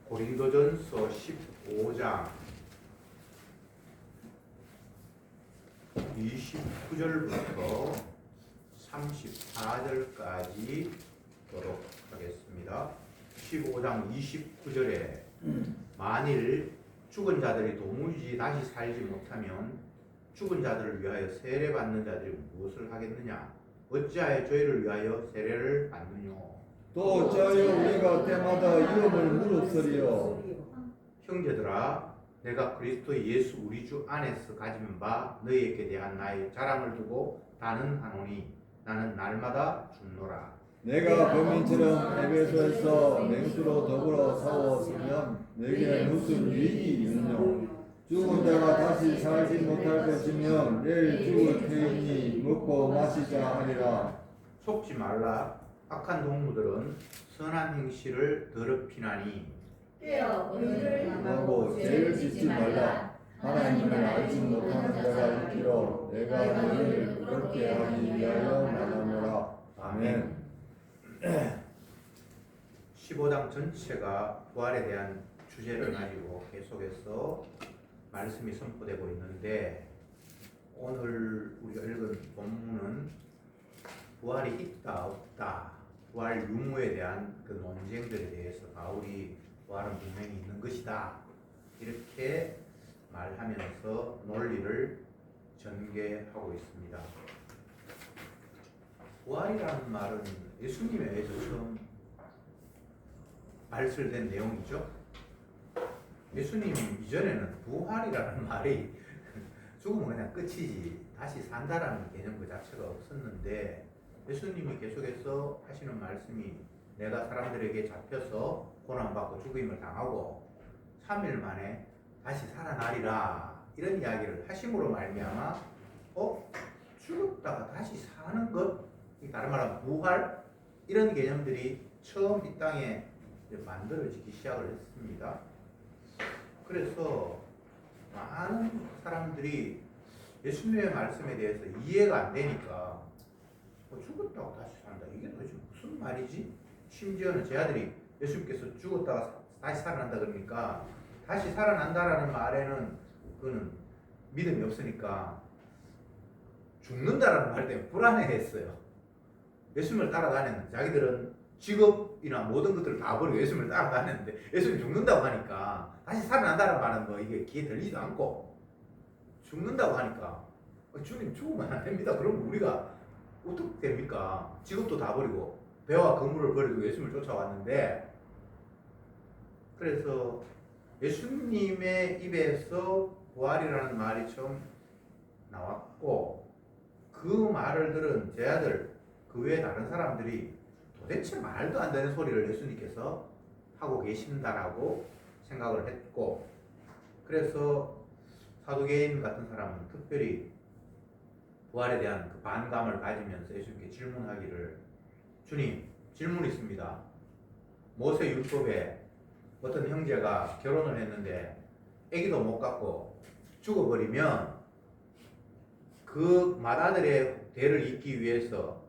고린도전서 15장 29절부터 34절까지 보도록 하겠습니다. 15장 29절에 만일 죽은 자들이 도무지 다시 살지 못하면 죽은 자들을 위하여 세례받는 자들이 무엇을 하겠느냐? 어찌하여 저희를 위하여 세례를 받느뇨? 또 어찌하여 우리가 때마다 이름을 무릅쓰리요? 형제들아, 내가 그리스도 예수 우리 주 안에서 가진 바 너희에게 대한 나의 자랑을 두고 단언하노니 나는 날마다 죽노라. 내가 범인처럼 에베소에서 맹수로 더불어 싸웠으면 내게 무슨 유익이 있느냐? 죽은 자가 다시 살지 못할 것이면 내일 죽을 터이니 먹고 마시자 하리라. 속지 말라. 악한 동무들은 선한 행실을 더럽히나니 깨어 의를 하고 죄를 짓지 말라. 하나님을 알지 못하는 자가 있기로 내가 너희를 그렇게 하기 위하여 말하노라. 아멘. 15장 전체가 부활에 대한 주제를 가지고 계속해서 말씀이 선포되고 있는데, 오늘 우리가 읽은 본문은 부활이 있다 없다, 부활 유무에 대한 그 논쟁들에 대해서 바울이 부활은 분명히 있는 것이다 이렇게 말하면서 논리를 전개하고 있습니다. 부활이라는 말은 예수님에 의해서 처음 발설된 내용이죠. 예수님 이전에는 부활이라는 말이 죽으면 그냥 끝이지 다시 산다라는 개념 그 자체가 없었는데, 예수님이 계속해서 하시는 말씀이 내가 사람들에게 잡혀서 고난받고 죽임을 당하고 3일 만에 다시 살아나리라 이런 이야기를 하심으로 말미암아 죽었다가 다시 사는 것, 다른 말하면 부활, 이런 개념들이 처음 이 땅에 만들어지기 시작을 했습니다. 그래서 많은 사람들이 예수님의 말씀에 대해서 이해가 안 되니까 죽었다고 다시 산다, 이게 도대체 무슨 말이지? 심지어는 제 아들이 예수님께서 죽었다가 다시 살아난다 그러니까 다시 살아난다라는 말에는 그는 믿음이 없으니까 죽는다라는 말 때문에 불안해했어요. 예수님을 따라다녔는데 자기들은 직업이나 모든 것들을 다 버리고 예수님을 따라다녔는데 예수님 죽는다고 하니까 다시 살아난다는 말은 뭐 이게 귀에 들리지도 않고, 죽는다고 하니까 주님 죽으면 안 됩니다. 그럼 우리가 어떻게 됩니까? 직업도 다 버리고 배와 건물을 버리고 예수님을 쫓아왔는데, 그래서 예수님의 입에서 부활이라는 말이 처음 나왔고, 그 말을 들은 제 아들 그 외에 다른 사람들이 도대체 말도 안 되는 소리를 예수님께서 하고 계신다라고 생각을 했고, 그래서 사두개인 같은 사람은 특별히 부활에 대한 그 반감을 가지면서 예수님께 질문하기를, 주님, 질문 있습니다. 모세 율법에 어떤 형제가 결혼을 했는데 아기도 못 갖고 죽어버리면 그 맏아들의 대를 잇기 위해서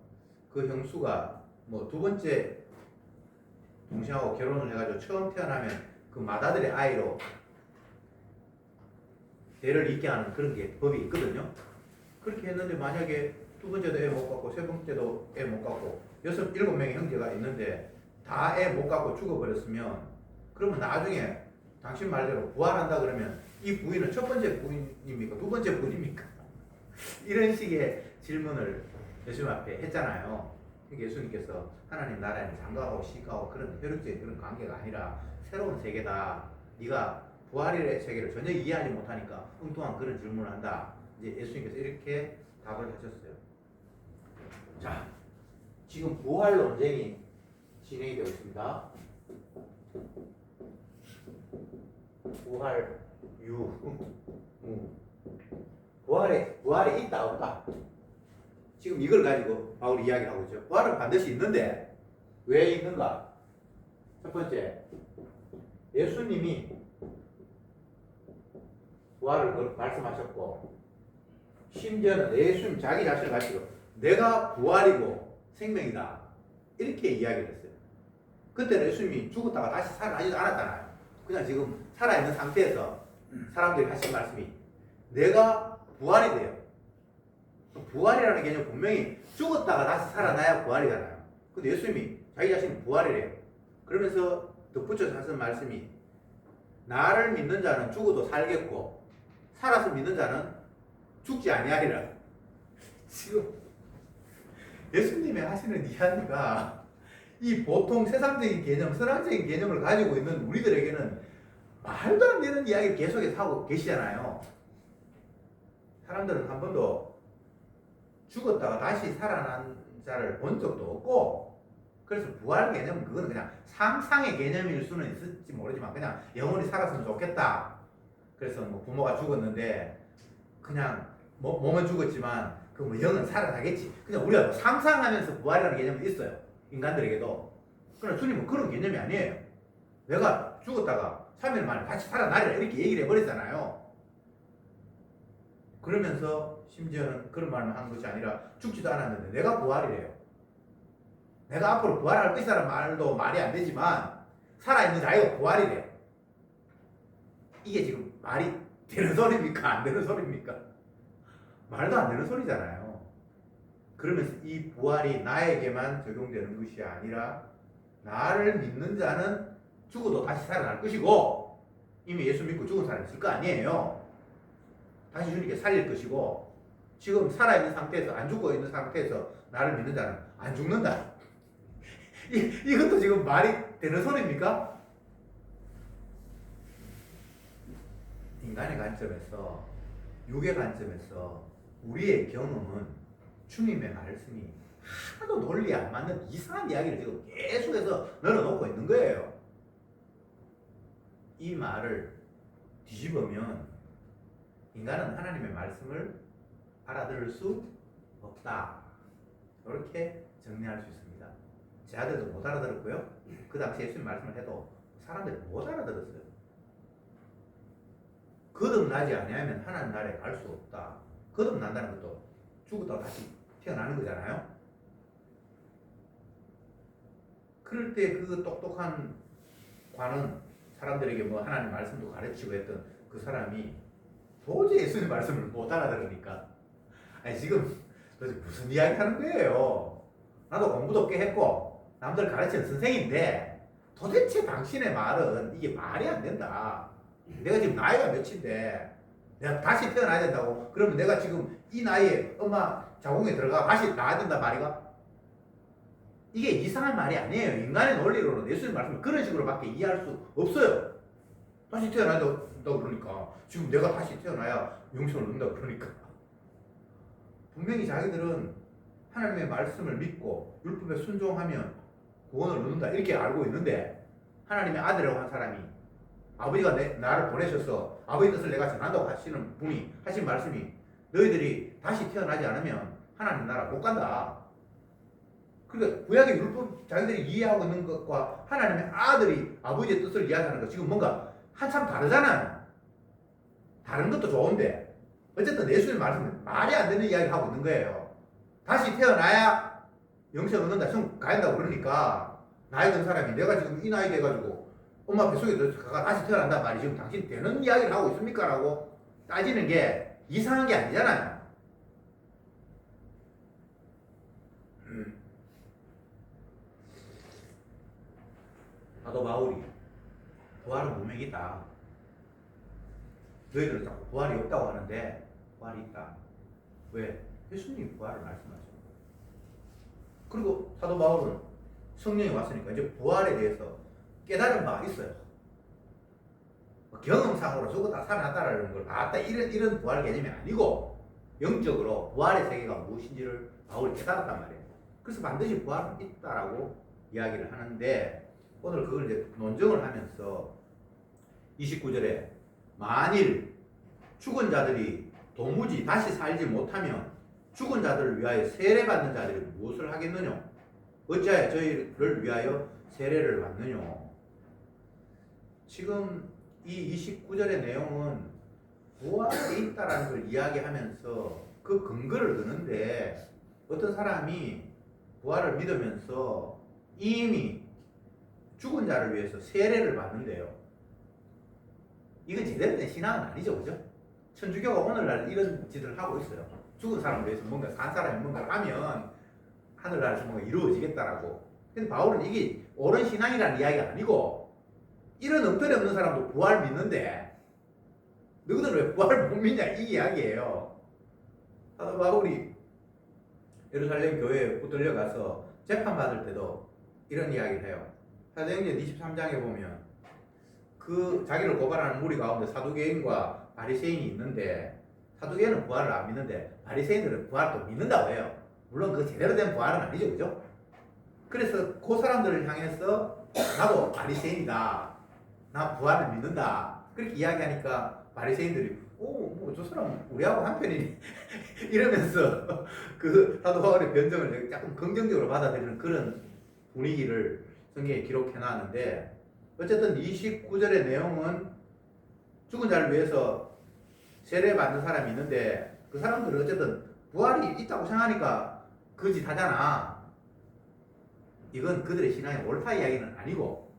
그 형수가 뭐 두 번째 동생하고 결혼을 해가지고 처음 태어나면 그 맏아들의 아이로 대를 잇게 하는 그런 게 법이 있거든요. 그렇게 했는데 만약에 두 번째도 애 못 갖고 세 번째도 애 못 갖고 7명의 형제가 있는데 다 애 못 갖고 죽어버렸으면, 그러면 나중에 당신 말대로 부활한다 그러면 이 부인은 첫 번째 부인입니까? 두 번째 부인입니까? 이런 식의 질문을 예수님 앞에 했잖아요. 예수님께서 하나님 나라에는 장가하고 시가하고 그런 혈육적인 그런 관계가 아니라 새로운 세계다. 네가 부활의 세계를 전혀 이해하지 못하니까 엉뚱한 그런 질문을 한다. 이제 예수님께서 이렇게 답을 하셨어요. 자, 지금 부활 논쟁이 진행이 되고 있습니다. 부활 유 부활에 있다 없다, 지금 이걸 가지고 바울이 이야기를 하고 있죠. 부활은 반드시 있는데 왜 있는가? 첫 번째, 예수님이 부활을 말씀하셨고, 심지어는 예수님 자기 자신을 가지고 내가 부활이고 생명이다 이렇게 이야기를 했어요. 그때는 예수님이 죽었다가 다시 살아나지도 않았잖아요. 그냥 지금 살아있는 상태에서 사람들이 하신 말씀이 내가 부활이 돼요. 부활이라는 개념 분명히 죽었다가 다시 살아나야 부활이잖아요. 근데 예수님이 자기 자신이 부활이래요. 그러면서 덧붙여서 하신 말씀이 나를 믿는 자는 죽어도 살겠고 살아서 믿는 자는 죽지 아니하리라. 지금 예수님이 하시는 이야기가 이 보통 세상적인 개념, 선학적인 개념을 가지고 있는 우리들에게는 말도 안 되는 이야기를 계속해서 하고 계시잖아요. 사람들은 한 번도 죽었다가 다시 살아난 자를 본 적도 없고, 그래서 부활 개념은 그거는 그냥 상상의 개념일 수는 있을지 모르지만 그냥 영원히 살았으면 좋겠다. 그래서 뭐 부모가 죽었는데 그냥 몸은 죽었지만 그 뭐 영은 살아나겠지. 그냥 우리가 뭐 상상하면서 부활이라는 개념이 있어요. 인간들에게도. 그러나 주님은 그런 개념이 아니에요. 내가 죽었다가 3일 만에 다시 살아나리라 이렇게 얘기를 해버렸잖아요. 그러면서 심지어는 그런 말을 한 것이 아니라 죽지도 않았는데 내가 부활이래요. 내가 앞으로 부활할 것이라는 말도 말이 안 되지만 살아있는 자기가 부활이래요. 이게 지금 말이 되는 소리입니까? 안 되는 소리입니까? 말도 안 되는 소리잖아요. 그러면서 이 부활이 나에게만 적용되는 것이 아니라 나를 믿는 자는 죽어도 다시 살아날 것이고 이미 예수 믿고 죽은 사람이 있을 거 아니에요. 다시 주님께 살릴 것이고 지금 살아있는 상태에서 안 죽어 있는 상태에서 나를 믿는 자는 안 죽는다. 이것도 지금 말이 되는 소리입니까? 인간의 관점에서 육의 관점에서 우리의 경험은 주님의 말씀이 하나도 논리에 안 맞는 이상한 이야기를 지금 계속해서 넣어놓고 있는 거예요. 이 말을 뒤집으면 인간은 하나님의 말씀을 알아들을 수 없다. 이렇게 정리할 수 있습니다. 제 아들도 못 알아들었고요. 그 당시 예수님 말씀을 해도 사람들이 못 알아들었어요. 거듭나지 아니하면 하나님 나라에 갈 수 없다. 거듭난다는 것도 죽었다가 다시 태어나는 거잖아요. 그럴 때 그 똑똑한 관은 사람들에게 뭐 하나님 말씀도 가르치고 했던 그 사람이 도저히 예수님 말씀을 못 알아들으니까 아니 지금 도대체 무슨 이야기 하는 거예요. 나도 공부도 꽤 했고 남들 가르치는 선생인데 도대체 당신의 말은 이게 말이 안 된다. 내가 지금 나이가 몇인데 내가 다시 태어나야 된다고? 그러면 내가 지금 이 나이에 엄마 자궁에 들어가 다시 나야 된단 말이가? 이게 이상한 말이 아니에요. 인간의 논리로는 예수님 말씀을 그런 식으로밖에 이해할 수 없어요. 다시 태어나야 된다고 그러니까 지금 내가 다시 태어나야 영생을 얻는다고 그러니까 분명히 자기들은 하나님의 말씀을 믿고 율법에 순종하면 구원을 얻는다 이렇게 알고 있는데 하나님의 아들이라고 한 사람이 아버지가 나를 보내셔서 아버지 뜻을 내가 전한다고 하시는 분이 하신 말씀이 너희들이 다시 태어나지 않으면 하나님 나라 못 간다. 그러니까 구약의 율법 자기들이 이해하고 있는 것과 하나님의 아들이 아버지의 뜻을 이야기하는 것 지금 뭔가 한참 다르잖아요. 다른 것도 좋은데 어쨌든 예수님 말씀은 말이 안 되는 이야기를 하고 있는 거예요. 다시 태어나야 영생 얻는다. 형 가야 된다고 그러니까 나이 든 사람이 내가 지금 이 나이 돼가지고 엄마 뱃속에 들어가 다시 태어난단 말이 지금 당신 되는 이야기를 하고 있습니까? 라고 따지는 게 이상한 게 아니잖아요. 사도 바울이 부활은 분명히 있다. 너희들은 자꾸 부활이 없다고 하는데 부활이 있다. 왜? 예수님이 부활을 말씀하시는 거예요. 그리고 사도 바울은 성령이 왔으니까 이제 부활에 대해서 깨달은 바가 있어요. 경험상으로 죽었다 살아났다라는 걸 봤다 이런 부활 개념이 아니고 영적으로 부활의 세계가 무엇인지를 바울이 깨달았단 말이에요. 그래서 반드시 부활은 있다라고 이야기를 하는데 오늘 그걸 이제 논증을 하면서 29절에 만일 죽은 자들이 도무지 다시 살지 못하면 죽은 자들을 위하여 세례받는 자들이 무엇을 하겠느냐? 어찌하여 저희를 위하여 세례를 받느냐? 지금 이 29절의 내용은 부활이 있다라는 걸 이야기하면서 그 근거를 드는데 어떤 사람이 부활을 믿으면서 이미 죽은 자를 위해서 세례를 받는데요. 이건 제대로 된 신앙은 아니죠, 그죠? 천주교가 오늘날 이런 짓을 하고 있어요. 죽은 사람을 위해서 뭔가 산 사람이 뭔가를 하면 하늘나라에서 뭔가 이루어지겠다라고. 근데 바울은 이게 옳은 신앙이라는 이야기가 아니고 이런 엉터리 없는 사람도 부활 믿는데 너희들은 왜 부활 못 믿냐 이 이야기예요. 바울이 예루살렘 교회에 붙들려 가서 재판 받을 때도 이런 이야기를 해요. 사도행전 23장에 보면 그 자기를 고발하는 무리 가운데 사두개인과 바리새인이 있는데 사두개인은 부활을 안 믿는데 바리새인들은 부활을 또 믿는다고 해요. 물론 그 제대로 된 부활은 아니죠, 그죠? 그래서 그 사람들을 향해서 나도 바리새인이다, 나 부활을 믿는다 그렇게 이야기하니까 바리새인들이 뭐 저 사람 우리하고 한편이니 이러면서 그 사도 바울의 변정을 조금 긍정적으로 받아들이는 그런 분위기를 성경에 기록해 놨는데 어쨌든 29절의 내용은 죽은 자를 위해서 세례 받는 사람이 있는데 그 사람들은 어쨌든 부활이 있다고 생각하니까 거짓하잖아. 이건 그들의 신앙의 옳다 이야기는 아니고,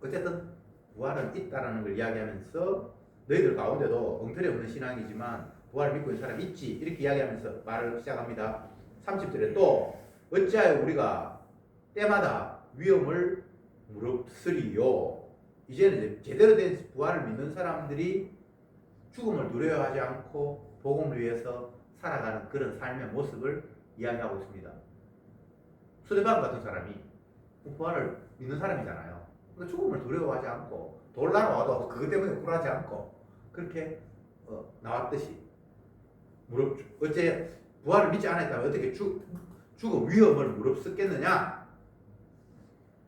어쨌든 부활은 있다라는 걸 이야기하면서 너희들 가운데도 엉터리 없는 신앙이지만 부활을 믿고 있는 사람이 있지 이렇게 이야기하면서 말을 시작합니다. 30절에 또 어찌하여 우리가 때마다 위험을 무릅쓰리요. 이제는 이제 제대로 된 부활을 믿는 사람들이 죽음을 두려워하지 않고 복음을 위해서 살아가는 그런 삶의 모습을 이야기하고 있습니다. 스데반 같은 사람이 부활을 믿는 사람이잖아요. 그러니까 죽음을 두려워하지 않고 돌 날아와도 그것 때문에 굴하지 않고 그렇게 나왔듯이 어째 부활을 믿지 않았다면 어떻게 죽음 위험을 무릅쓰겠느냐.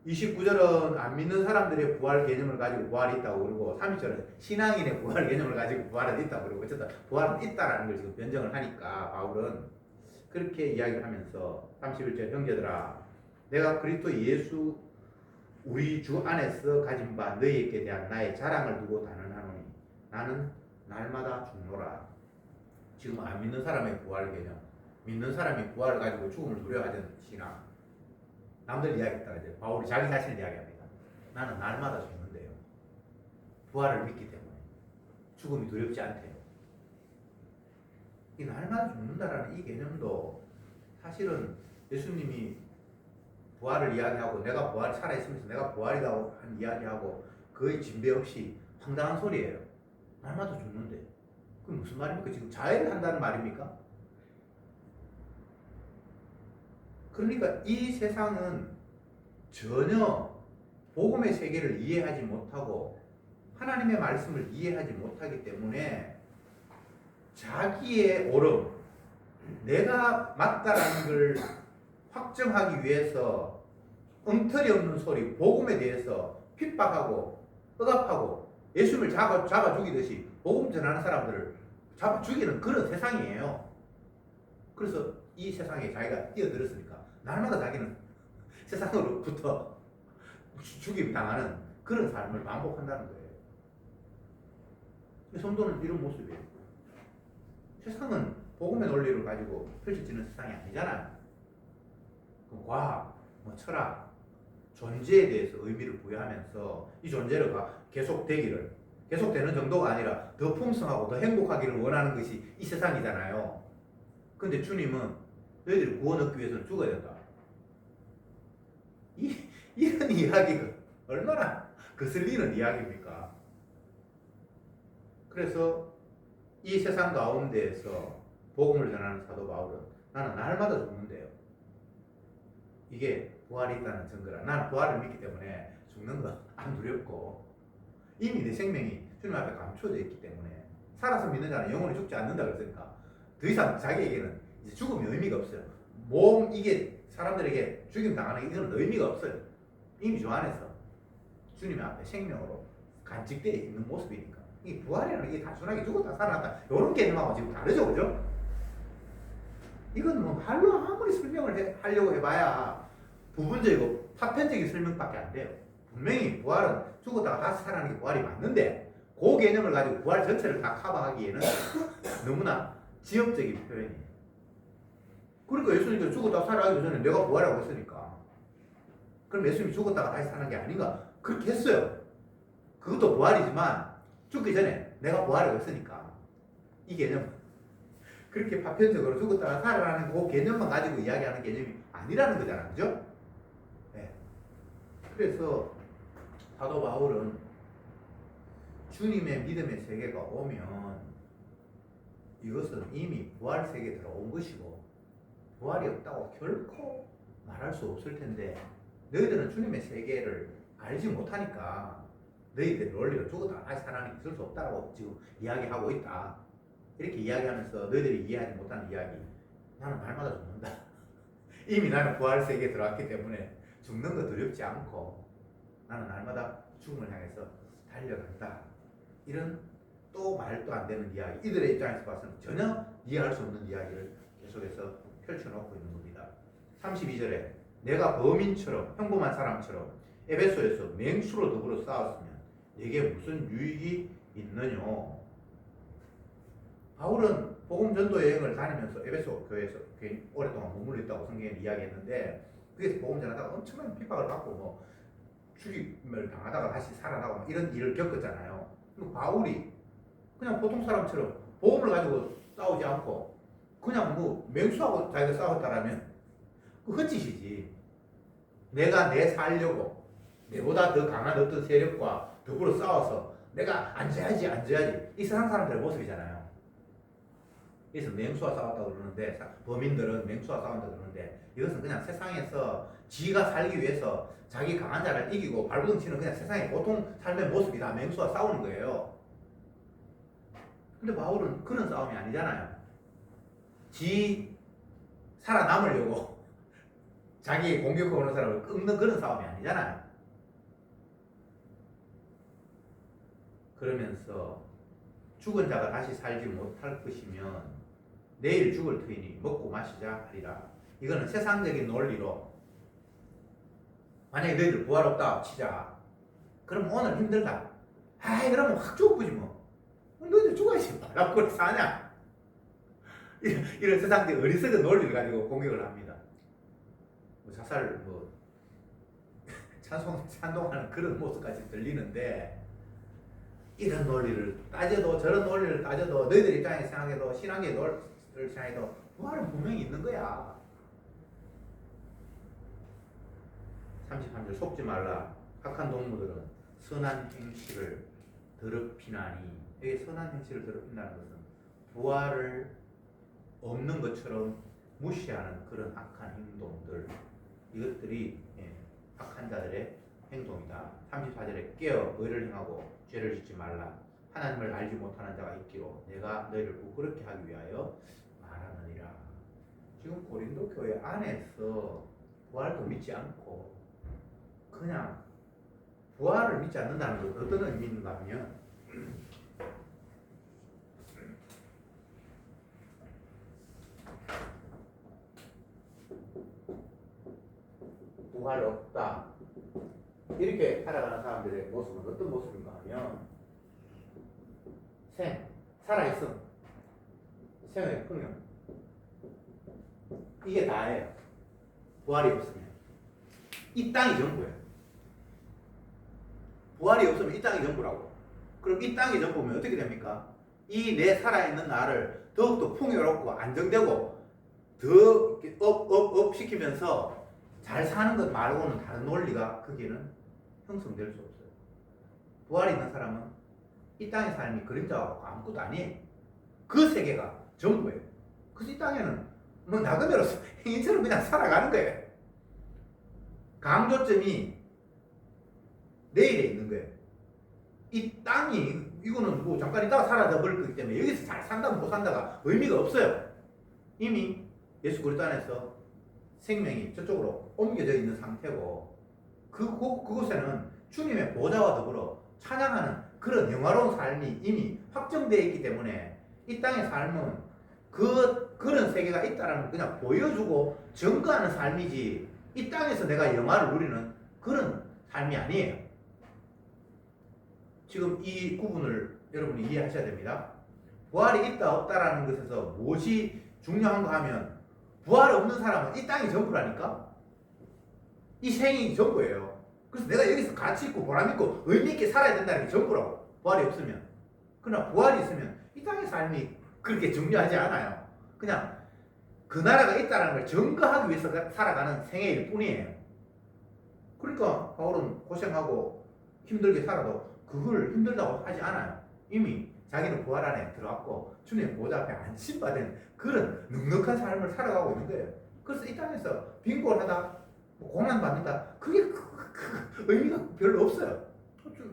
29절은 안 믿는 사람들의 부활 개념을 가지고 부활이 있다고 그러고 30절은 신앙인의 부활 개념을 가지고 부활은 있다고 그러고 어쨌든 부활은 있다라는 걸 지금 변정을 하니까 바울은 그렇게 이야기를 하면서 31절 형제들아 내가 그리스도 예수 우리 주 안에서 가진 바 너희에게 대한 나의 자랑을 두고 단언하노니 나는 날마다 죽노라. 지금 안 믿는 사람의 부활 개념, 믿는 사람이 부활을 가지고 죽음을 두려워하지 않는 신앙, 남들 이야기했다가 이제 바울이 자기 자신을 이야기합니다. 나는 날마다 죽는데요. 부활을 믿기 때문에 죽음이 두렵지 않대요. 이 날마다 죽는다라는 이 개념도 사실은 예수님이 부활을 이야기하고 내가 부활 살아있으면서 내가 부활이라고 한 이야기하고 거의 진배 없이 황당한 소리예요. 날마다 죽는데 그게 무슨 말입니까? 지금 자해를 한다는 말입니까? 그러니까 이 세상은 전혀 복음의 세계를 이해하지 못하고 하나님의 말씀을 이해하지 못하기 때문에 자기의 옳음, 내가 맞다라는 걸 확정하기 위해서 엉터리 없는 소리, 복음에 대해서 핍박하고 억압하고 예수님을 잡아 죽이듯이 복음 전하는 사람들을 잡아 죽이는 그런 세상이에요. 그래서 이 세상에 자기가 뛰어들었으니까 날마다 자기는 세상으로부터 죽임 당하는 그런 삶을 반복한다는 거예요. 성도는 이런 모습이에요. 세상은 복음의 논리를 가지고 펼쳐지는 세상이 아니잖아요. 과학, 철학, 존재에 대해서 의미를 부여하면서 이 존재를 계속되는 정도가 아니라 더 풍성하고 더 행복하기를 원하는 것이 이 세상이잖아요. 근데 주님은 너희들이 구원 얻기 위해서는 죽어야 된다. 이런 이야기가 얼마나 거슬리는 이야기입니까? 그래서 이 세상 가운데에서 복음을 전하는 사도 바울은 나는 날마다 죽는데요. 이게 부활이 있다는 증거라. 나는 부활을 믿기 때문에 죽는 거 안 두렵고 이미 내 생명이 주님 앞에 감춰져 있기 때문에 살아서 믿는 자는 영원히 죽지 않는다 그랬으니까 더 이상 자기에게는 이제 죽음이 의미가 없어요. 이게 사람들에게 죽임 당하는 이건 의미가 없어요. 이미 저 안에서 주님 앞에 생명으로 간직되어 있는 모습이니까. 이 부활이라는 게 단순하게 죽었다 살아났다 이런 개념하고 지금 다르죠, 그죠? 이건 뭐 말로 아무리 설명을 하려고 해봐야 부분적이고 파편적인 설명밖에 안 돼요. 분명히 부활은 죽었다가 다시 살아나는 게 부활이 맞는데 그 개념을 가지고 부활 전체를 다 커버하기에는 너무나 지역적인 표현이에요. 그러니까 예수님이 죽었다가 살아나기 전에 내가 부활하고 했으니까 그럼 예수님이 죽었다가 다시 사는 게 아닌가 그렇게 했어요. 그것도 부활이지만 죽기 전에 내가 부활이 없으니까 이 개념 그렇게 파편적으로 죽었다가 살아나는 그 개념만 가지고 이야기하는 개념이 아니라는 거잖아, 그죠? 네. 그래서 사도 바울은 주님의 믿음의 세계가 오면 이것은 이미 부활 세계에 들어온 것이고 부활이 없다고 결코 말할 수 없을 텐데 너희들은 주님의 세계를 알지 못하니까 너희들 논리로 죽었다가 다시 살아나는 게 있을 수 없다고 지금 이야기하고 있다. 이렇게 이야기하면서 너희들이 이해하지 못하는 이야기, 나는 날마다 죽는다. 이미 나는 부활 세계에 들어왔기 때문에 죽는 거 두렵지 않고 나는 날마다 죽음을 향해서 달려간다. 이런 또 말도 안 되는 이야기, 이들의 입장에서 봐서는 전혀 이해할 수 없는 이야기를 계속해서 펼쳐놓고 있는 겁니다. 32절에 내가 범인처럼 평범한 사람처럼 에베소에서 맹수로 더불어 싸웠으면 내게 무슨 유익이 있느냐. 바울은 복음 전도 여행을 다니면서 에베소 교회에서 오랫동안 머물러 있다고 성경에 이야기했는데 그래서 복음 전하다가 엄청난 핍박을 받고 뭐 죽임을 당하다가 다시 살아나고 이런 일을 겪었잖아요. 근데 바울이 그냥 보통 사람처럼 복음을 가지고 싸우지 않고 그냥 뭐 맹수하고 자기가 싸웠다라면 그 헛짓이지. 내가 내 살려고 내보다 더 강한 어떤 세력과 더불어 싸워서 내가 앉아야지 이 세상 사람들의 모습이잖아요. 그래서 맹수와 싸웠다고 그러는데 범인들은 맹수와 싸운다고 그러는데 이것은 그냥 세상에서 지가 살기 위해서 자기 강한 자를 이기고 발버둥 치는 그냥 세상의 보통 삶의 모습이다. 맹수와 싸우는 거예요. 근데 바울은 그런 싸움이 아니잖아요. 지 살아남으려고 자기 공격하고 오는 사람을 끊는 그런 싸움이 아니잖아요. 그러면서 죽은 자가 다시 살지 못할 것이면 내일 죽을 터이니 먹고 마시자 하리라. 이거는 세상적인 논리로 만약에 너희들 부활 없다 치자. 그럼 오늘 힘들다. 아이 그러면 확 죽어보지 뭐. 너희들 죽어야지. 라고 그렇게 사냐. 이런 세상적인 어리석은 논리를 가지고 공격을 합니다. 뭐 자살 뭐 찬송하는 그런 모습까지 들리는데 이런 논리를 따져도 저런 논리를 따져도 너희들 입장에서 생각해도 신앙의 논리를 생각해도 부활은 분명히 있는 거야. 33절 속지 말라. 악한 동무들은 선한 행실을 더럽히나니. 여기 선한 행실을 더럽힌다는 것은 부활을 없는 것처럼 무시하는 그런 악한 행동들, 이것들이 악한 자들의 행동이다. 34절에 깨어 의를 행하고 죄를 짓지 말라. 하나님을 알지 못하는 자가 있기로 내가 너희를 부끄럽게 하기 위하여 말하느니라. 지금 고린도 교회 안에서 부활도 믿지 않고 그냥 부활을 믿지 않는다는 건 어떤 의미인가 하면 부활 없다 이렇게 살아가는 사람들의 모습은 어떤 모습인가 하면 살아있음, 생의 흥용, 이게 다예요. 부활이 없으면 이 땅이 전부예요. 부활이 없으면 이 땅이 전부라고. 그럼 이 땅이 전부면 어떻게 됩니까? 이 내 살아있는 나를 더욱더 풍요롭고 안정되고 더 업 시키면서 잘 사는 것 말고는 다른 논리가 거기에는 형성될 수 없어요. 부활이 있는 사람은 이 땅의 삶이 그림자와 아무것도 아니에요. 그 세계가 전부예요. 그래서 이 땅에는 뭐 나그네로 행인처럼 그냥 살아가는 거예요. 강조점이 내일에 있는 거예요. 이 땅이 이거는 뭐 잠깐 있다가 사라져 버릴 거기 때문에 여기서 잘 산다 못 산다가 의미가 없어요. 이미 예수 그리스도 안에서 생명이 저쪽으로 옮겨져 있는 상태고 그곳에는 주님의 보좌와 더불어 찬양하는 그런 영화로운 삶이 이미 확정되어 있기 때문에 이 땅의 삶은 그런 세계가 있다는 걸 그냥 보여주고 증거하는 삶이지 이 땅에서 내가 영화를 누리는 그런 삶이 아니에요. 지금 이 구분을 여러분이 이해하셔야 됩니다. 부활이 있다 없다라는 것에서 무엇이 중요한가 하면 부활 없는 사람은 이 땅이 전부라니까. 이 생이 전부예요. 그래서 내가 여기서 가치 있고 보람 있고 의미 있게 살아야 된다는 게 전부라고. 부활이 없으면 그러나 부활이 있으면 이 땅의 삶이 그렇게 중요하지 않아요. 그냥 그 나라가 있다는 걸 증거하기 위해서 살아가는 생애일 뿐이에요. 그러니까 바울은 고생하고 힘들게 살아도 그걸 힘들다고 하지 않아요. 이미 자기는 부활 안에 들어왔고 주님 보좌 앞에 안심받은 그런 넉넉한 삶을 살아가고 있는 거예요. 그래서 이 땅에서 빈곤하다, 뭐 고난받는다, 그게 의미가 별로 없어요.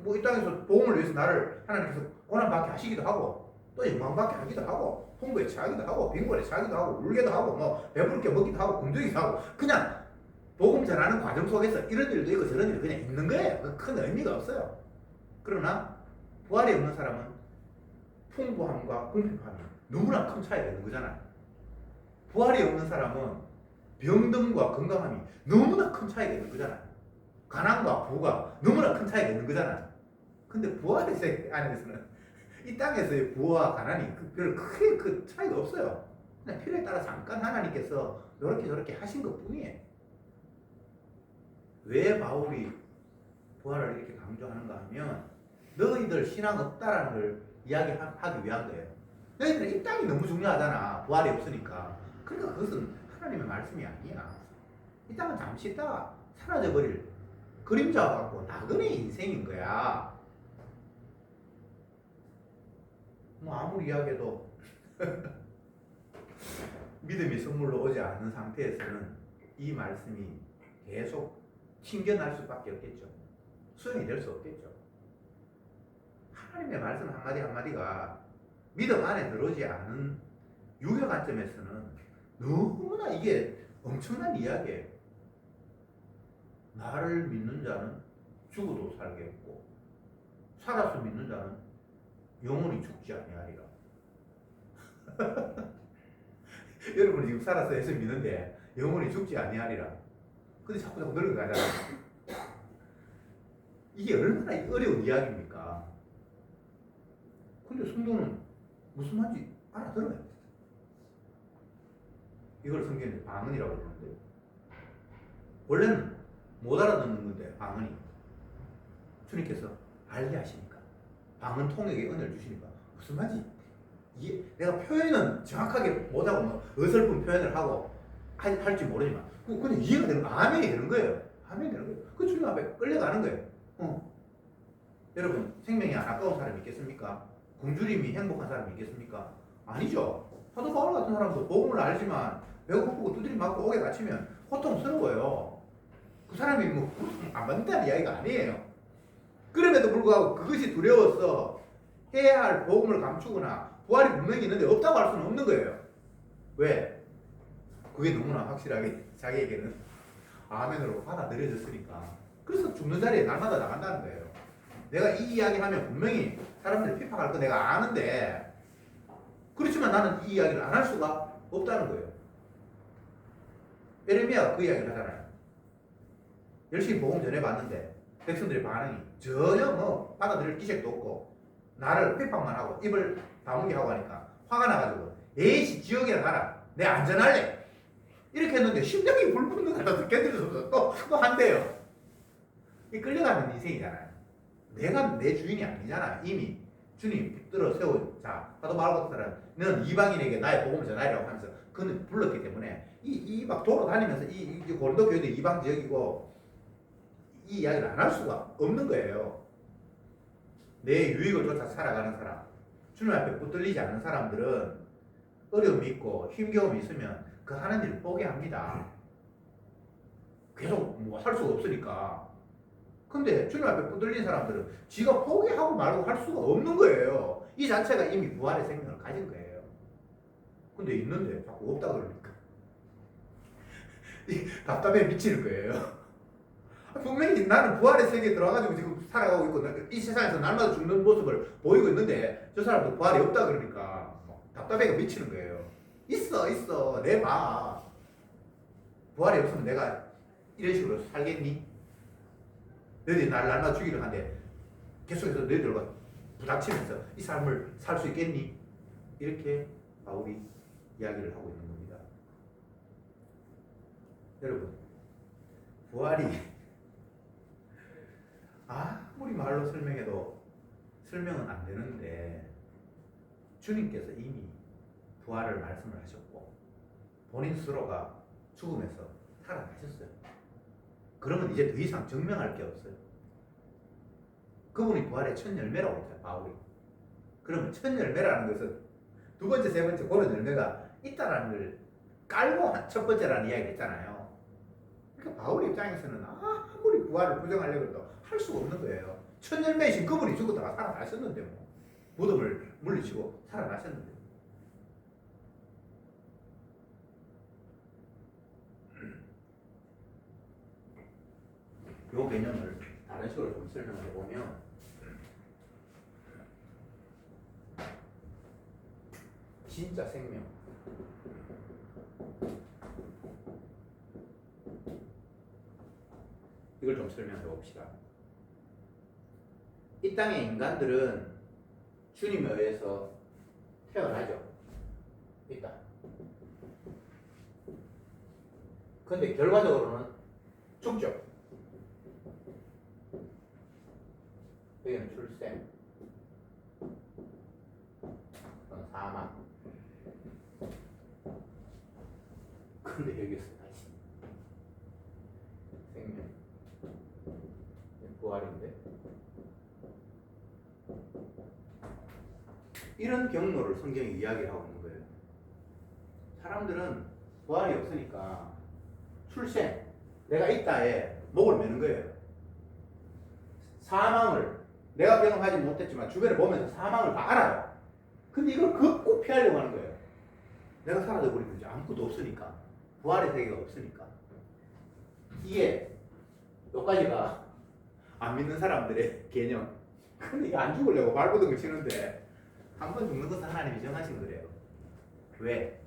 뭐 이 땅에서 복음을 위해서 나를 하나님께서 고난받게 하시기도 하고 또 영광받게 하기도 하고 홍보에 처하기도 하고 빈곤에 처하기도 하고 울게도 하고 뭐 배부를 게 먹기도 하고 굶주리기도 하고 그냥 복음 전하는 과정 속에서 이런 일도 있고 저런 일도 그냥 있는 거예요. 큰 의미가 없어요. 그러나 부활이 없는 사람은 풍부함과 궁핍함이 너무나 큰 차이가 있는 거잖아요. 부활이 없는 사람은 병듦과 건강함이 너무나 큰 차이가 있는 거잖아요. 가난과 부가 너무나 큰 차이가 있는 거잖아요. 근데 부활의 세계 안에서는 이 땅에서의 부와 가난이 별 크게 그 차이가 없어요. 그냥 필요에 따라 잠깐 하나님께서 이렇게 저렇게 하신 것 뿐이에요. 왜 바울이 부활을 이렇게 강조하는가 하면 너희들 신앙 없다라는 걸 이야기하기 위한 거예요. 너희들은 이 땅이 너무 중요하잖아. 부활이 없으니까. 그러니까 그것은 하나님의 말씀이 아니야. 이 땅은 잠시 있다가 사라져버릴 그림자와 같고 나그네 인생인 거야. 뭐 아무리 이야기해도 믿음이 선물로 오지 않는 상태에서는 이 말씀이 계속 튕겨날 수밖에 없겠죠. 수용이 될 수 없겠죠. 하나님의 말씀 한마디 한마디가 믿음 안에 들어오지 않은 유교 관점에서는 너무나 이게 엄청난 이야기예요. 나를 믿는 자는 죽어도 살겠고 살아서 믿는 자는 영원히 죽지 아니하리라. 여러분이 지금 살아서 예수 믿는데 영원히 죽지 아니하리라. 근데 자꾸 늙어가잖아요. 이게 얼마나 어려운 이야기입니까? 근데 성도는 무슨 말인지 알아들어요. 이걸 성경에 방언이라고 그러는데 원래는 못 알아듣는 건데 방언이 주님께서 알게 하시니까 방언 통역의 은혜를 주시니까 무슨 말인지 이게 내가 표현은 정확하게 못하고 뭐 어설픈 표현을 하고 할지 모르지만 그냥 이해가 되는 거예요. 아멘이 되는 거예요. 아멘이 되는 거예요. 그 주님 앞에 끌려가는 거예요. 여러분 생명이 안 아까운 사람이 있겠습니까? 굶주림이 행복한 사람이 있겠습니까? 아니죠. 사도 바울 같은 사람도 복음을 알지만 배고프고 두드림 맞고 옥에 갇히면 고통스러워요. 그 사람이 뭐 안 받는다는 이야기가 아니에요. 그럼에도 불구하고 그것이 두려워서 해야 할 복음을 감추거나 부활이 분명히 있는데 없다고 할 수는 없는 거예요. 왜? 그게 너무나 확실하게 자기에게는 아멘으로 받아들여졌으니까. 그래서 죽는 자리에 날마다 나간다는 거예요. 내가 이 이야기 하면 분명히 사람들이 핍박할 거 내가 아는데 그렇지만 나는 이 이야기를 안 할 수가 없다는 거예요. 에레미야가 그 이야기를 하잖아요. 열심히 복음 전해봤는데 백성들의 반응이 전혀 뭐 받아들일 기색도 없고 나를 핍박만 하고 입을 다물게 하고 하니까 화가 나가지고 에이씨 지옥이나 가라. 내 안전할래. 이렇게 했는데 심령이 불붙는 것 같아서 견딜 수 없어서 또 한대요. 이 끌려가는 인생이잖아요. 내가 내 주인이 아니잖아. 이미 주님 붙들어 세운 자 사도 바울 같은 사람 너는 이방인에게 나의 복음을 전하리라고 하면서 그는 불렀기 때문에 이 막 돌아다니면서 이 고린도 교회도 이방 지역이고 이 이야기를 안 할 수가 없는 거예요. 내 유익을 쫓아 살아가는 사람, 주님 앞에 붙들리지 않는 사람들은 어려움이 있고 힘겨움이 있으면 그 하는 일을 포기합니다. 계속 뭐 할 수가 없으니까. 근데 주님 앞에 붙들린 사람들은 지가 포기하고 말고 할 수가 없는 거예요. 이 자체가 이미 부활의 생명을 가진 거예요. 근데 있는데 자꾸 없다 그러니까 답답해 미치는 거예요. 분명히 나는 부활의 세계에 들어와가지고 지금 살아가고 있고 이 세상에서 날마다 죽는 모습을 보이고 있는데 저 사람도 부활이 없다 그러니까 답답해가 미치는 거예요. 있어 내봐. 부활이 없으면 내가 이런 식으로 살겠니? 너희들이 나를 날마다 죽이려 하는데 계속해서 너희들과 부닥치면서 이 삶을 살 수 있겠니? 이렇게 바울이 이야기를 하고 있는 겁니다. 여러분 부활이 아무리 말로 설명해도 설명은 안 되는데 주님께서 이미 부활을 말씀을 하셨고 본인 스스로가 죽음에서 살아나셨어요. 그러면 이제 더 이상 증명할 게 없어요. 그분이 부활의 첫 열매라고 했잖아요, 바울이. 그러면 첫 열매라는 것은 두 번째, 세 번째 그런 열매가 있다라는 걸 깔고 첫 번째라는 이야기를 했잖아요. 그러니까 바울 입장에서는 아무리 부활을 부정하려고 해도 할 수가 없는 거예요. 첫 열매이신 그분이 죽었다가 살아나셨는데 뭐 무덤을 물리치고 살아나셨는데 요 개념을 다른 식으로 좀 설명해 보면 진짜 생명 이걸 좀 설명해 봅시다. 이 땅의 인간들은 주님에 의해서 태어나죠. 이 땅. 근데 결과적으로는 죽죠. 여기는 출생, 사망. 근데 여기서 다시 생명, 부활인데 이런 경로를 성경이 이야기하고 있는 거예요. 사람들은 부활이 없으니까 출생, 내가 있다에 목을 매는 거예요. 사망을 내가 경험하지 못했지만 주변에 보면서 사망을 다 알아요. 근데 이걸 걷고 피하려고 하는 거예요. 내가 사라져 버리면 이제 아무것도 없으니까, 부활의 세계가 없으니까. 이게 여기까지가 안 믿는 사람들의 개념. 근데 이게 안 죽으려고 발버둥을 치는데 한 번 죽는 것은 하나님이 정하신 거래요. 왜?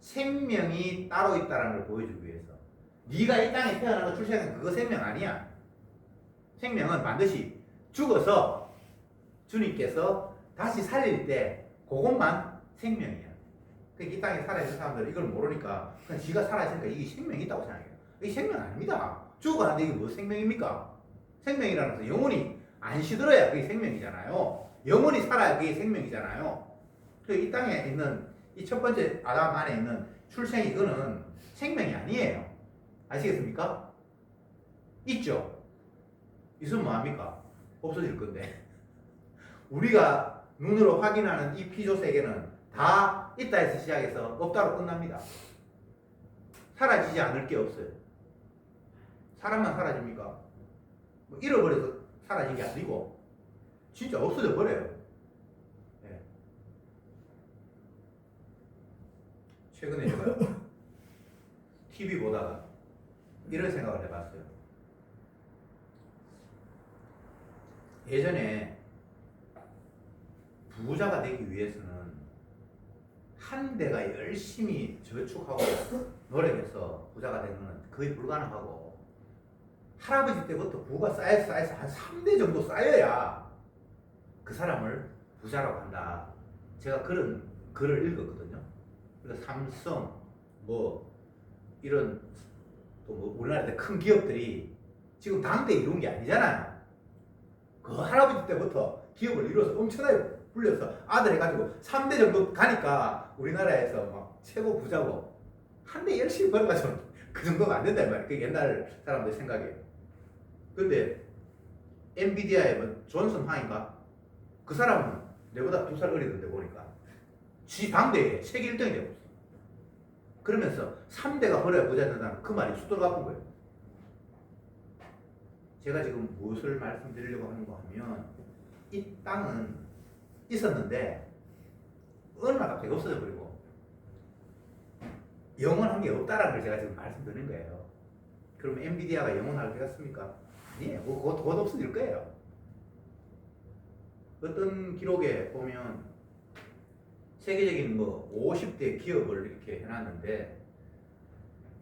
생명이 따로 있다는 걸 보여주기 위해서. 네가 이 땅에 태어나서 출생한 그거 생명 아니야. 생명은 반드시 죽어서 주님께서 다시 살릴 때 그것만 생명이야. 그러니까 이 땅에 살아있는 사람들은 이걸 모르니까 그냥 지가 살아있으니까 이게 생명이 있다고 생각해요. 이게 생명 아닙니다. 죽어가는데 이게 뭐 생명입니까? 생명이라는 것은 영혼이 안 시들어야 그게 생명이잖아요. 영혼이 살아야 그게 생명이잖아요. 이 땅에 있는 이 첫 번째 아담 안에 있는 출생 이거는 생명이 아니에요. 아시겠습니까? 있죠? 있으면 뭐합니까? 없어질 건데. 우리가 눈으로 확인하는 이 피조 세계는 다 있다에서 시작해서 없다로 끝납니다. 사라지지 않을 게 없어요. 사람만 사라집니까? 뭐 잃어버려서 사라진 게 아니고 진짜 없어져 버려요. 네. 최근에 제가 TV 보다가 이런 생각을 해봤어요. 예전에 부자가 되기 위해서는 한 대가 열심히 저축하고 노력해서 부자가 되는 건 거의 불가능하고 할아버지 때부터 부가 쌓여서 한 3대 정도 쌓여야 그 사람을 부자라고 한다. 제가 그런 글을 읽었거든요. 그러니까 삼성 뭐 이런 또 뭐 우리나라의 큰 기업들이 지금 당대 이룬 게 아니잖아요. 그 할아버지 때부터 기업을 이뤄서 엄청나게 불려서 아들 해가지고 3대 정도 가니까 우리나라에서 막 최고 부자고 한 대 열심히 벌어가지고 그 정도가 안 된단 말이에요. 그게 옛날 사람들 생각이에요. 근데 엔비디아의 뭐 존슨 화인가? 그 사람은 내보다 2살 어리던데 보니까 지 당대에 세계 1등이 되고 있어. 그러면서 3대가 벌어야 부자 된다는 그 말이 수돌 같은 거예요. 제가 지금 무엇을 말씀드리려고 하는 거 하면 이 땅은 있었는데 어느 날 갑자기 없어져 버리고 영원한 게 없다라는 걸 제가 지금 말씀드리는 거예요. 그럼 엔비디아가 영원할 때였습니까? 아니에요. 곧 없어질 거예요. 어떤 기록에 보면 세계적인 뭐 50대 기업을 이렇게 해놨는데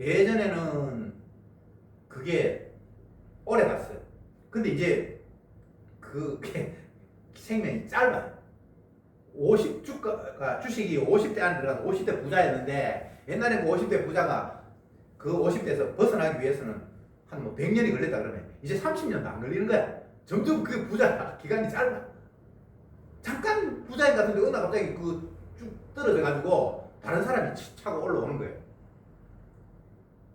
예전에는 그게 오래 갔어요. 근데 이제 그게 생명이 짧아요. 주식이 50대 안에 들어가서 50대 부자였는데 옛날에 그 50대 부자가 그 50대에서 벗어나기 위해서는 한 뭐 100년이 걸렸다 그러면 이제 30년도 안 걸리는 거야. 점점 그 부자 기간이 짧아. 잠깐 부자인 같은데 어느 날 갑자기 그 쭉 떨어져가지고 다른 사람이 차고 올라오는 거예요.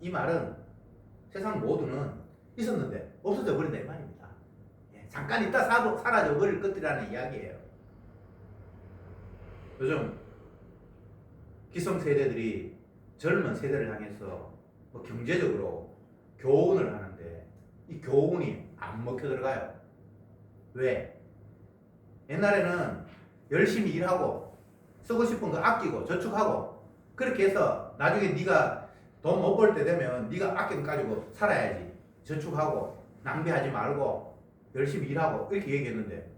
이 말은 세상 모두는 있었는데 없어져 버린다 이 말입니다. 예, 잠깐 있다 사라져 버릴 것들이라는 이야기예요. 요즘 기성세대들이 젊은 세대를 향해서 뭐 경제적으로 교훈을 하는데 이 교훈이 안 먹혀 들어가요. 왜? 옛날에는 열심히 일하고 쓰고 싶은 거 아끼고 저축하고 그렇게 해서 나중에 네가 돈 못 벌 때 되면 네가 아끼는 거 가지고 살아야지. 저축하고 낭비하지 말고 열심히 일하고 이렇게 얘기했는데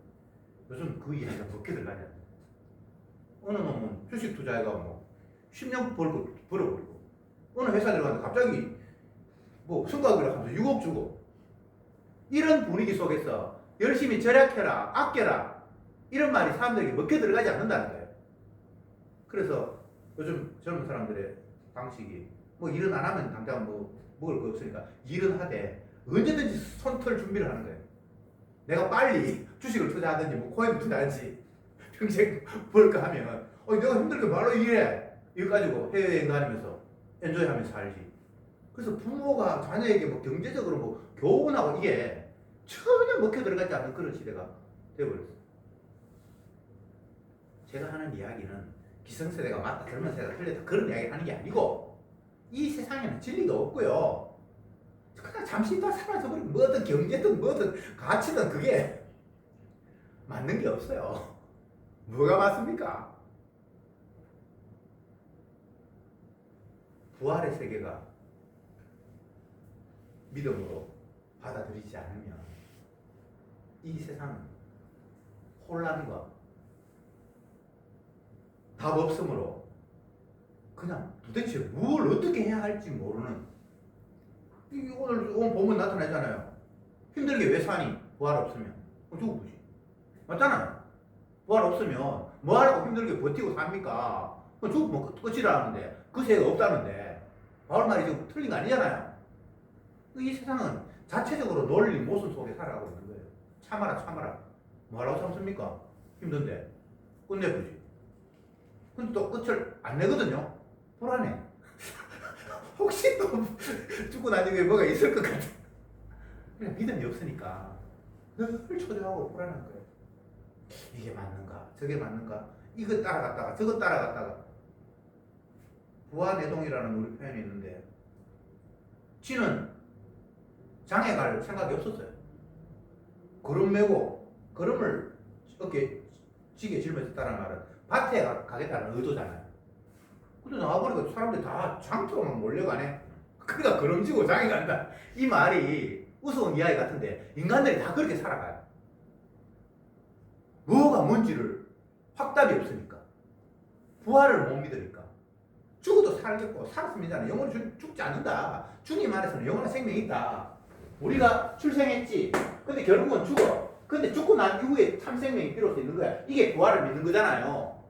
요즘 그 이야기가 먹혀 들어가냐. 어느 놈은 주식 투자해가 뭐 10년 벌어버리고 어느 회사 들어갔는데 갑자기 뭐 성과급이라 하면서 6억 주고 이런 분위기 속에서 열심히 절약해라 아껴라 이런 말이 사람들에게 먹혀 들어가지 않는다는 거예요. 그래서 요즘 젊은 사람들의 방식이 뭐 일은 안 하면 당장 뭐 먹을 거 없으니까 일은 하되 언제든지 손털 준비를 하는 거예요. 내가 빨리 주식을 투자하든지 뭐 코인을 투자하든지 평생 벌까 하면 내가 힘들게 바로 일해 이거 가지고 해외여행 다니면서 엔조이하면서 살지. 그래서 부모가 자녀에게 뭐 경제적으로 뭐 교훈하고 이게 전혀 먹혀 들어가지 않는 그런 시대가 되어버렸어요. 제가 하는 이야기는 기성세대가 맞다 젊은 세대가 틀렸다 그런 이야기를 하는 게 아니고 이 세상에는 진리가 없고요. 그냥 잠시 있다 사라져버리면 뭐든 경제든 뭐든 가치든 그게 맞는 게 없어요. 뭐가 맞습니까? 부활의 세계가 믿음으로 받아들이지 않으면 이 세상은 혼란과 답 없으므로 그냥 도대체 뭘 어떻게 해야 할지 모르는 오늘 보면 나타나잖아요. 힘들게 왜 사니? 부활 없으면 죽어보지. 맞잖아요. 부활 없으면 뭐하라고 힘들게 버티고 삽니까? 죽으면 끝이라는데 그 세가 없다는데 바울 말이 지금 틀린 거 아니잖아요. 이 세상은 자체적으로 논리 모순 속에 살아가고 있는 거예요. 참아라 뭐하라고 참습니까? 힘든데 끝내보지. 근데 또 끝을 안 내거든요. 불안해. 혹시 또 죽고 나중에 뭐가 있을 것 같아. 그냥 믿음이 없으니까 늘 초조하고 불안한 거예요. 이게 맞는가? 저게 맞는가? 이거 따라갔다가 저거 따라갔다가 부하내동이라는 우리 표현이 있는데 쥐는 장에 갈 생각이 없었어요. 걸음 메고 걸음을 어깨 지게 짊어졌 다는 말은 밭에 가겠다는 의도잖아요. 근데 나와보니까 사람들이 다 장터로만 몰려가네. 그러니까 걸음지고 장에 간다. 이 말이 우스운 이야기 같은데 인간들이 다 그렇게 살아가요. 뭐가 뭔지를 확답이 없으니까. 부활을 못 믿으니까. 죽어도 살겠고 살았습니다. 영원히 죽지 않는다. 주님 안에서는 영원한 생명이 있다. 우리가 출생했지. 근데 결국은 죽어. 근데 죽고 난 이후에 참 생명이 비로소 있는 거야. 이게 부활을 믿는 거잖아요.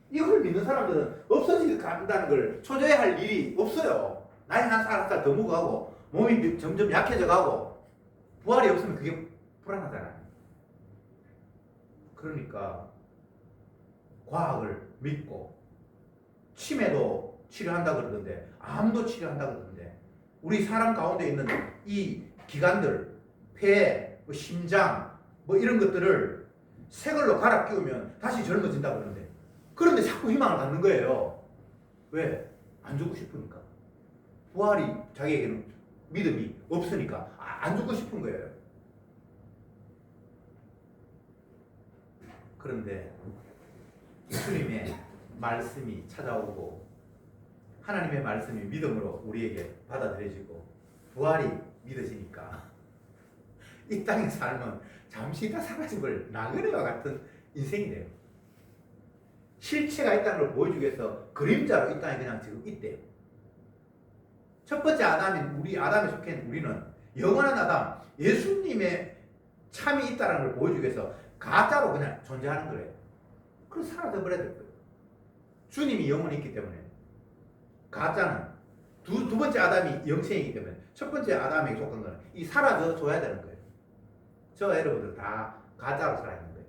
이걸 믿는 사람들은 없어진다는 걸 초조해할 일이 없어요. 나이 한 살 한 살 더 먹어가고 몸이 점점 약해져 가고 부활이 없으면 그게 불안하잖아요. 그러니까 과학을 믿고 치매도 치료한다 그러던데 암도 치료한다 그러던데 우리 사람 가운데 있는 이 기관들 폐, 뭐 심장 뭐 이런 것들을 새 걸로 갈아 끼우면 다시 젊어진다 그러는데 그런데 자꾸 희망을 갖는 거예요. 왜? 안 죽고 싶으니까. 부활이 자기에게는 믿음이 없으니까 안 죽고 싶은 거예요. 그런데 주님의 말씀이 찾아오고 하나님의 말씀이 믿음으로 우리에게 받아들여지고 부활이 믿어지니까 이 땅의 삶은 잠시 있다 사라져버릴 나그네와 같은 인생이 돼요. 실체가 있다는 걸 보여주기 위해서 그림자로 이 땅에 그냥 지금 있대요. 첫 번째 아담인 우리 아담에 속한 우리는 영원한 아담 예수님의 참이 있다는 걸 보여주기 위해서 가짜로 그냥 존재하는 거예요. 그래서 사라져버려야 될 거예요. 주님이 영원히 있기 때문에 가짜는 두 번째 아담이 영생이기 때문에 첫 번째 아담에게 속한 거는 이 사라져 줘야 되는 거예요. 저 여러분들 다 가짜로 살아있는 거예요.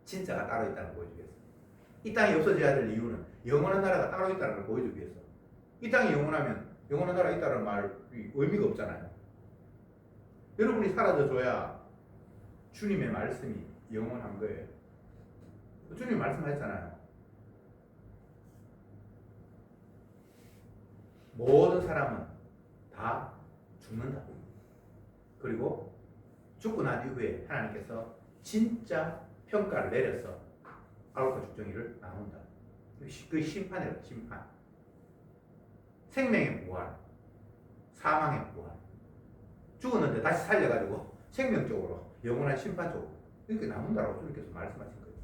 진짜가 따로 있다는 걸 보여주기 위해서. 이 땅이 없어져야 될 이유는 영원한 나라가 따로 있다는 걸 보여주기 위해서. 이 땅이 영원하면 영원한 나라가 있다는 말이 의미가 없잖아요. 여러분이 사라져줘야 주님의 말씀이 영원한 거예요. 주님이 말씀하셨잖아요. 모든 사람은 다 죽는다. 그리고 죽고 난 이후에 하나님께서 진짜 평가를 내려서 알과 죽정이를 나눈다. 그 심판이에요. 심판. 생명의 부활, 사망의 부활. 죽었는데 다시 살려가지고 생명 쪽으로, 영원한 심판 쪽으로 이렇게 나눈다라고 주님께서 말씀하신 거예요.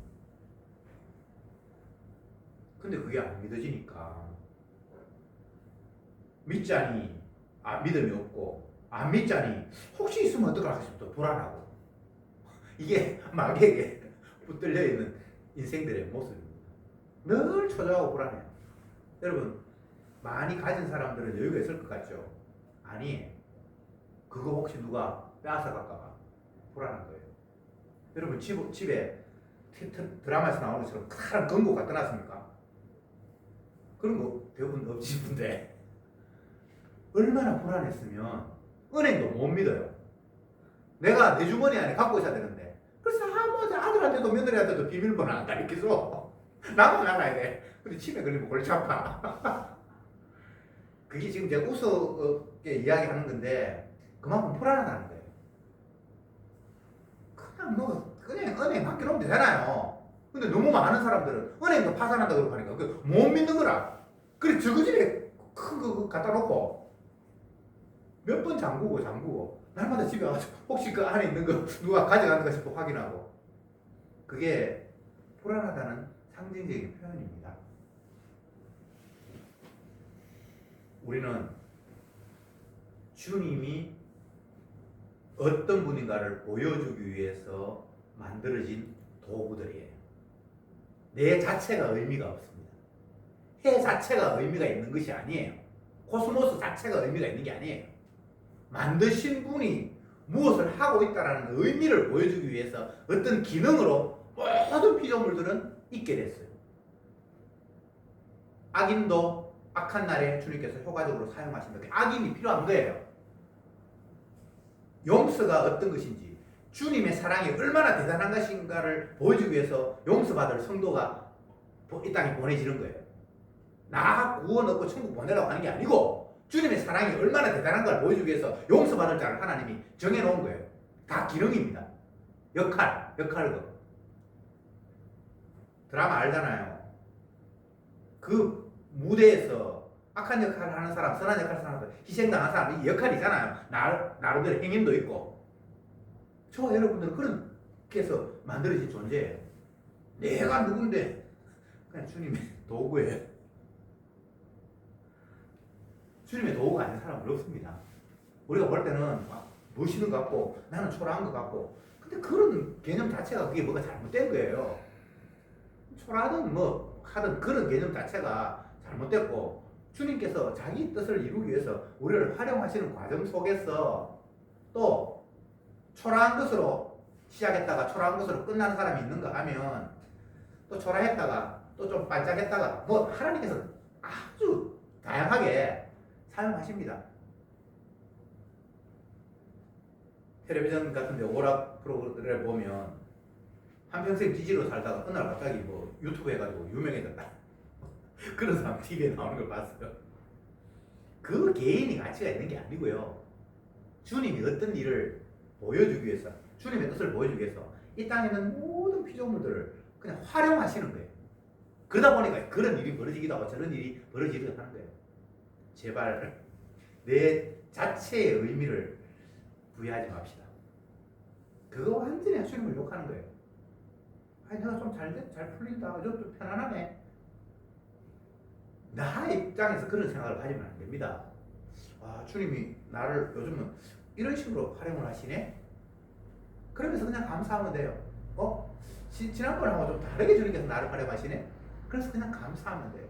근데 그게 안 믿어지니까 믿자니 믿음이 없고, 안 믿자니 혹시 있으면 어떡할까 싶어 불안하고, 이게 마귀에게 붙들려 있는 인생들의 모습입니다. 늘 초조하고 불안해요. 여러분, 많이 가진 사람들은 여유가 있을 것 같죠? 아니에요. 그거 혹시 누가 빼앗아 갈까봐 불안한 거예요. 여러분, 집에 드라마에서 나오는 것처럼 큰 금고 갖다 놨습니까? 그런 거 대부분 없으신데 얼마나 불안했으면 은행도 못 믿어요. 내가 내 주머니 안에 갖고 있어야 되는데, 그래서 아들한테도 며느리한테도 비밀번호 안 가르쳐줘. 나만 알아야 돼. 근데 치매 걸리면 골치 아파. 그게 지금 제가 우습게 이야기하는 건데 그만큼 불안하다는 거예요. 그냥 은행 맡겨놓으면 되잖아요. 근데 너무 많은 사람들은 은행도 파산한다 그러고 하니까 못 믿는 거라. 그래 저거 집에 큰 거 갖다 놓고 몇 번 잠그고 날마다 집에 와서 혹시 그 안에 있는 거 누가 가져가는가 싶어 확인하고. 그게 불안하다는 상징적인 표현입니다. 우리는 주님이 어떤 분인가를 보여주기 위해서 만들어진 도구들이에요. 내 자체가 의미가 없습니다. 해 자체가 의미가 있는 것이 아니에요. 코스모스 자체가 의미가 있는 게 아니에요. 만드신 분이 무엇을 하고 있다는 의미를 보여주기 위해서 어떤 기능으로 모든 피조물들은 있게 됐어요. 악인도 악한 날에 주님께서 효과적으로 사용하신다. 악인이 필요한 거예요. 용서가 어떤 것인지, 주님의 사랑이 얼마나 대단한 것인가를 보여주기 위해서 용서받을 성도가 이 땅에 보내지는 거예요. 나 구원 얻고 천국 보내라고 하는 게 아니고 주님의 사랑이 얼마나 대단한 걸 보여주기 위해서 용서받을 자를 하나님이 정해놓은 거예요. 다 기능입니다. 역할극. 드라마 알잖아요. 그 무대에서 악한 역할을 하는 사람, 선한 역할을 하는 사람, 희생당한 사람, 이 역할이잖아요. 나름대로 행인도 있고. 저와 여러분들은 그렇게 해서 만들어진 존재예요. 내가 누군데 그냥 주님의 도구예요. 주님의 도구가 아닌 사람은 없습니다. 우리가 볼 때는 막 멋있는 것 같고 나는 초라한 것 같고, 근데 그런 개념 자체가 그게 뭐가 잘못된 거예요. 초라하든 뭐 하든 그런 개념 자체가 잘못됐고, 주님께서 자기 뜻을 이루기 위해서 우리를 활용하시는 과정 속에서 또 초라한 것으로 시작했다가 초라한 것으로 끝나는 사람이 있는가 하면, 또 초라했다가 또 좀 반짝했다가 뭐 하나님께서 아주 다양하게 사용하십니다. 텔레비전 같은 데 오락 프로그램을 보면 한평생 지지로 살다가 어느 날 갑자기 뭐 유튜브 해가지고 유명해졌다. 그런 사람 TV에 나오는 걸 봤어요. 그 개인이 가치가 있는 게 아니고요. 주님이 어떤 일을 보여주기 위해서, 주님의 뜻을 보여주기 위해서 이 땅에 있는 모든 피조물들을 그냥 활용하시는 거예요. 그러다 보니까 그런 일이 벌어지기도 하고 저런 일이 벌어지기도 하는 거예요. 제발 내 자체의 의미를 부여하지 맙시다. 그거 완전히 주님을 욕하는 거예요. 아니 내가 좀 잘 풀린다, 좀 편안하네. 나 입장에서 그런 생각을 가지면 안 됩니다. 아, 주님이 나를 요즘은 이런 식으로 활용을 하시네? 그러면서 그냥 감사하면 돼요. 지난번하고 좀 다르게 주님께서 나를 활용하시네? 그래서 그냥 감사하면 돼요.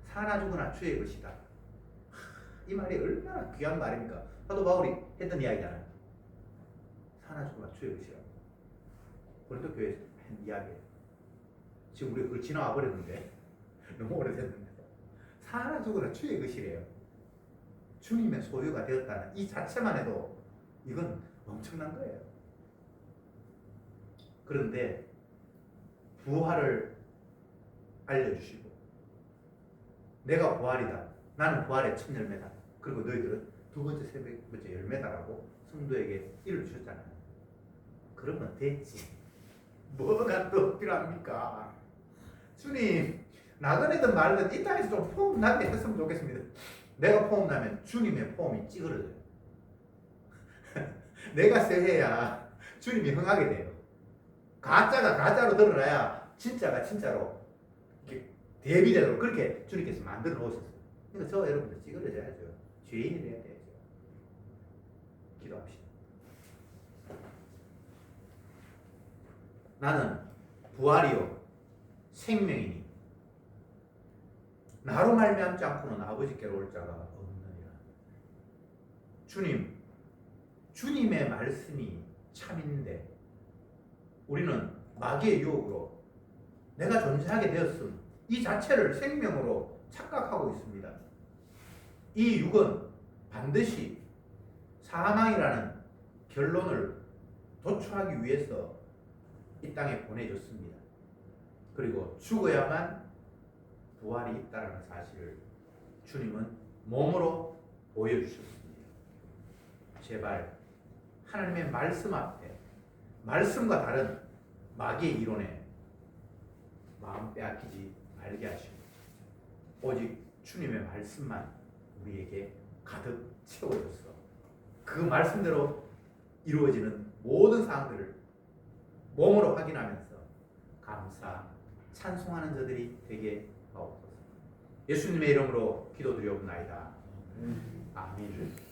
사나 죽으나 주의 것이다. 이 말이 얼마나 귀한 말입니까? 사도 바울이 했던 이야기잖아요. 사나 죽으나 주의 것이라. 고린도 교회에서 이야기예요. 지금 우리가 그걸 지나와 버렸는데 너무 오래됐는데 사나 죽으나 주의 것이래요. 주님의 소유가 되었다는 이 자체만 해도 이건 엄청난 거예요. 그런데 부활을 알려주시고 내가 부활이다. 나는 부활의 첫 열매다. 그리고 너희들은 두 번째, 세 번째 열매다라고 성도에게 이를 주셨잖아요. 그러면 됐지. 뭐가 또 필요합니까? 주님, 나그네든 말든 이 땅에서 좀 포옹 나게 했으면 좋겠습니다. 내가 포옹 나면 주님의 포옹이 찌그러져요. 내가 세해야 주님이 흥하게 돼요. 가짜가 가짜로 드러나야 진짜가 진짜로 이렇게 대비되도록 그렇게 주님께서 만들어 놓으셨어요. 그러니까 저 여러분들 찌그러져야죠. 죄인이 돼야 돼야죠. 기도합시다. 나는 부활이요 생명이니 나로 말미암지 않고는 아버지께로 올 자가 없느니라. 주님, 주님의 말씀이 참인데 우리는 마귀의 유혹으로 내가 존재하게 되었음 이 자체를 생명으로 착각하고 있습니다. 이 육은 반드시 사망이라는 결론을 도출하기 위해서 이 땅에 보내졌습니다. 그리고 죽어야만 부활이 있다는 사실을 주님은 몸으로 보여주셨습니다. 제발 하나님의 말씀 앞에 말씀과 다른 마귀의 이론에 마음 빼앗기지 말게 하시고 오직 주님의 말씀만 우리에게 가득 채워줘서 그 말씀대로 이루어지는 모든 사항들을 몸으로 확인하면서 감사, 찬송하는 자들이 되게 하옵소서. 예수님의 이름으로 기도드리옵나이다. 아멘.